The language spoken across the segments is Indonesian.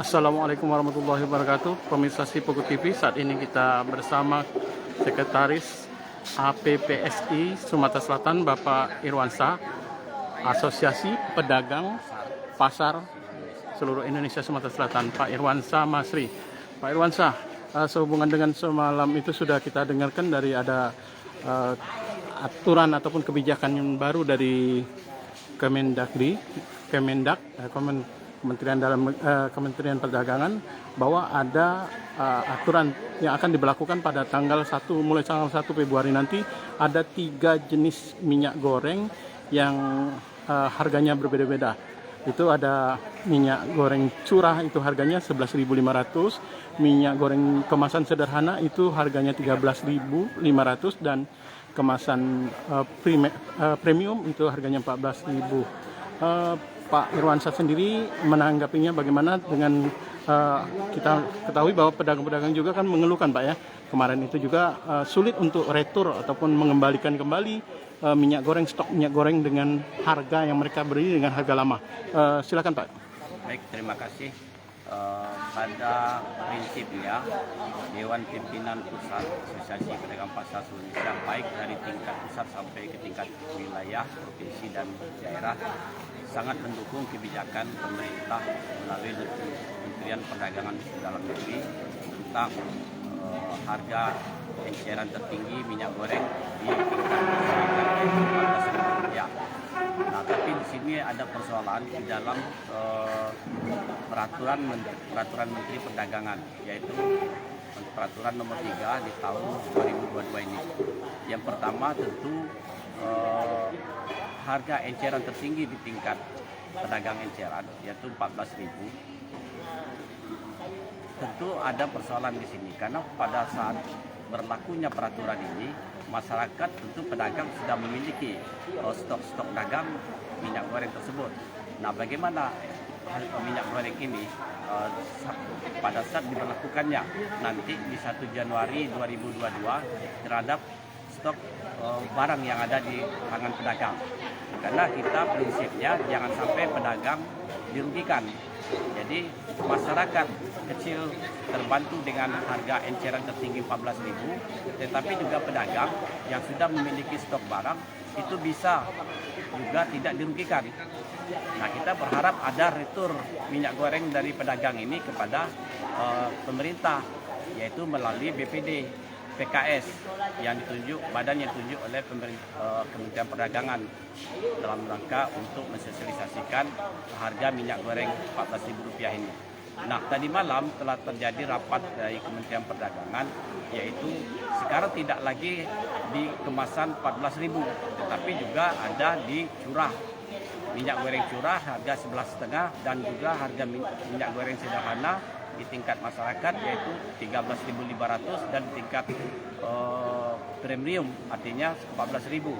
Assalamualaikum warahmatullahi wabarakatuh. Pemirsa Sipoku TV, saat ini kita bersama Sekretaris APPSI Sumatera Selatan, Bapak Irwansyah, Asosiasi Pedagang Pasar Seluruh Indonesia Sumatera Selatan, Pak Irwansyah Masri. Pak Irwansyah, sehubungan dengan semalam itu sudah kita dengarkan dari ada aturan ataupun kebijakan yang baru dari Kementerian Perdagangan, bahwa ada aturan yang akan diberlakukan pada mulai tanggal 1 Februari nanti. Ada 3 jenis minyak goreng yang harganya berbeda-beda. Itu ada minyak goreng curah, itu harganya 11.500, minyak goreng kemasan sederhana itu harganya 13.500, dan kemasan premium itu harganya 14.000. Pak Irwansyah sendiri menanggapinya bagaimana? Dengan kita ketahui bahwa pedagang-pedagang juga kan mengeluhkan, Pak, ya, kemarin itu juga sulit untuk retur ataupun mengembalikan kembali stok minyak goreng dengan harga yang mereka beri dengan harga lama. Silakan, Pak. Baik, terima kasih. Pada prinsipnya Dewan Pimpinan Pusat Asosiasi Pedagang Pasar Seluruh Indonesia, baik dari tingkat pusat sampai ke tingkat wilayah, provinsi dan daerah, sangat mendukung kebijakan pemerintah melalui Kementerian Perdagangan Dalam Negeri tentang harga eceran tertinggi minyak goreng di tingkat masyarakat ya. Nah, tapi di sini ada persoalan di dalam peraturan Menteri Perdagangan, yaitu peraturan nomor 3 di tahun 2022 ini. Yang pertama tentu harga eceran tertinggi di tingkat pedagang eceran, yaitu 14.000. Tentu ada persoalan di sini karena pada saat berlakunya peraturan ini, masyarakat tentu pedagang sudah memiliki stok-stok dagang minyak goreng tersebut. Nah, bagaimana minyak goreng ini pada saat diberlakukannya nanti di 1 Januari 2022 terhadap stok barang yang ada di tangan pedagang. Karena kita prinsipnya jangan sampai pedagang dirugikan. Jadi masyarakat kecil terbantu dengan harga eceran tertinggi 14.000, tetapi juga pedagang yang sudah memiliki stok barang itu bisa juga tidak dirugikan. Nah, kita berharap ada retur minyak goreng dari pedagang ini kepada pemerintah, yaitu melalui BPD PKS badan yang ditunjuk oleh Kementerian Perdagangan dalam rangka untuk mensosialisasikan harga minyak goreng Rp14.000 ini. Nah, tadi malam telah terjadi rapat dari Kementerian Perdagangan, yaitu sekarang tidak lagi di kemasan 14.000, tetapi juga ada di curah. Minyak goreng curah harga 11,5, dan juga harga minyak goreng sederhana di tingkat masyarakat yaitu 13.500, dan tingkat premium artinya 14.000.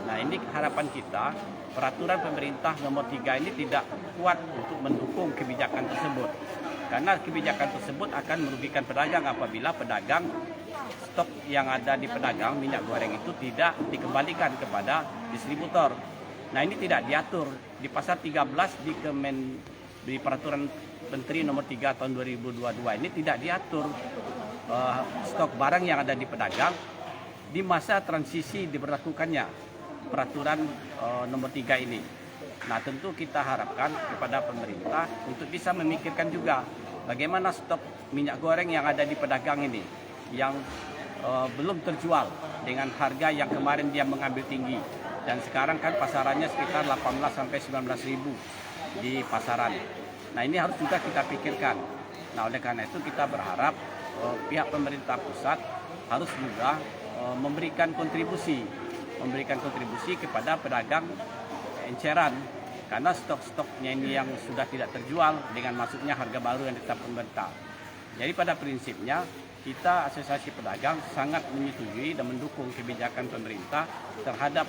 Nah, ini harapan kita, peraturan pemerintah nomor 3 ini tidak kuat untuk mendukung kebijakan tersebut. Karena kebijakan tersebut akan merugikan pedagang apabila pedagang stok yang ada di pedagang minyak goreng itu tidak dikembalikan kepada distributor. Nah, ini tidak diatur di pasal 13 di peraturan Menteri nomor 3 tahun 2022 ini tidak diatur stok barang yang ada di pedagang di masa transisi diberlakukannya peraturan nomor 3 ini. Nah, tentu kita harapkan kepada pemerintah untuk bisa memikirkan juga bagaimana stok minyak goreng yang ada di pedagang ini yang belum terjual dengan harga yang kemarin dia mengambil tinggi, dan sekarang kan pasarannya sekitar 18 sampai 19.000 di pasaran. Nah, ini harus juga kita pikirkan. Nah, oleh karena itu kita berharap pihak pemerintah pusat harus juga memberikan kontribusi kepada pedagang eceran, karena stok-stoknya ini yang sudah tidak terjual dengan masuknya harga baru yang ditetapkan pemerintah. Jadi pada prinsipnya kita Asosiasi Pedagang sangat menyetujui dan mendukung kebijakan pemerintah terhadap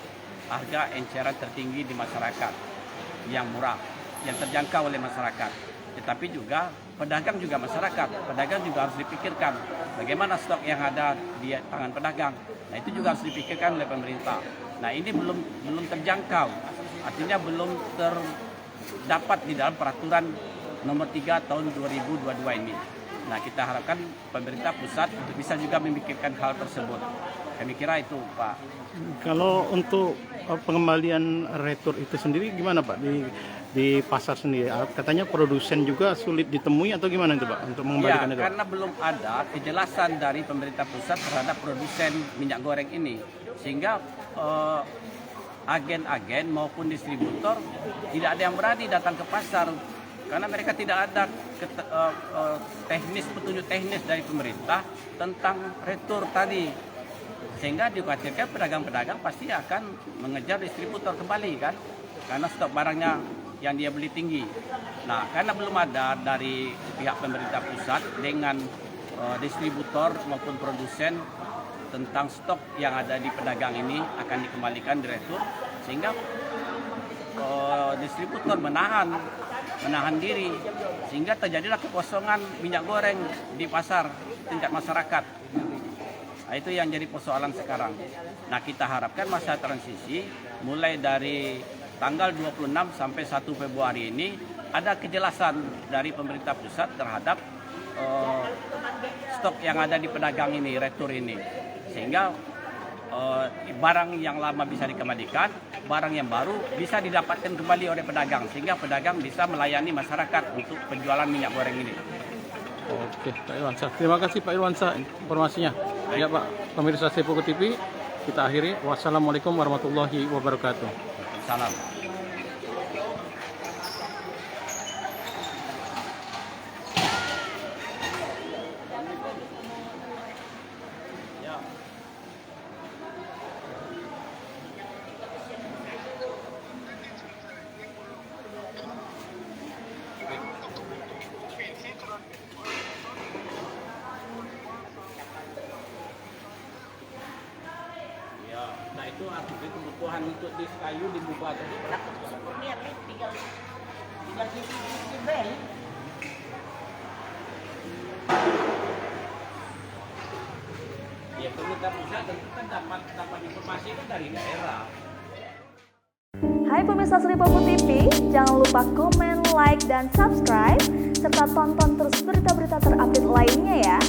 harga eceran tertinggi di masyarakat yang murah, yang terjangkau oleh masyarakat. Tetapi juga pedagang juga masyarakat, pedagang juga harus dipikirkan bagaimana stok yang ada di tangan pedagang. Nah, itu juga harus dipikirkan oleh pemerintah. Nah, ini belum terjangkau, artinya belum terdapat di dalam peraturan nomor 3 tahun 2022 ini. Nah, kita harapkan pemerintah pusat bisa juga memikirkan hal tersebut. Kami kira itu, Pak. Kalau untuk pengembalian retur itu sendiri gimana Pak di pasar sendiri? Katanya produsen juga sulit ditemui atau gimana itu Pak untuk mengembalikan Ya, itu? karena belum ada kejelasan dari pemerintah pusat terhadap produsen minyak goreng ini. Sehingga agen-agen maupun distributor tidak ada yang berani datang ke pasar karena mereka tidak ada petunjuk teknis dari pemerintah tentang retur tadi, sehingga dikhawatirkan pedagang-pedagang pasti akan mengejar distributor kembali kan, karena stok barangnya yang dia beli tinggi. Nah, karena belum ada dari pihak pemerintah pusat dengan distributor maupun produsen tentang stok yang ada di pedagang ini akan dikembalikan di retur, sehingga distributor menahan diri, sehingga terjadilah kekosongan minyak goreng di pasar tingkat masyarakat. Nah, itu yang jadi persoalan sekarang. Nah, kita harapkan masa transisi mulai dari tanggal 26 sampai 1 Februari ini ada kejelasan dari pemerintah pusat terhadap stok yang ada di pedagang ini, retur ini, sehingga barang yang lama bisa dikembalikan, barang yang baru bisa didapatkan kembali oleh pedagang, sehingga pedagang bisa melayani masyarakat untuk penjualan minyak goreng ini. Oke, Pak Irwansyah. Terima kasih Pak Irwansyah informasinya. Ya Pak, pemirsa Sepuku TV, kita akhiri. Wassalamualaikum warahmatullahi wabarakatuh. Salam. Nah, itu artinya kebutuhan untuk dis kayu dibuka tadi berapa? Lihat nih, tinggal di bel. Ya, pemerintah pusat tentu kan dapat informasi kan dari daerah. Hai pemirsa Sri Popo TV, jangan lupa komen, like, dan subscribe, serta tonton terus berita-berita terupdate lainnya ya.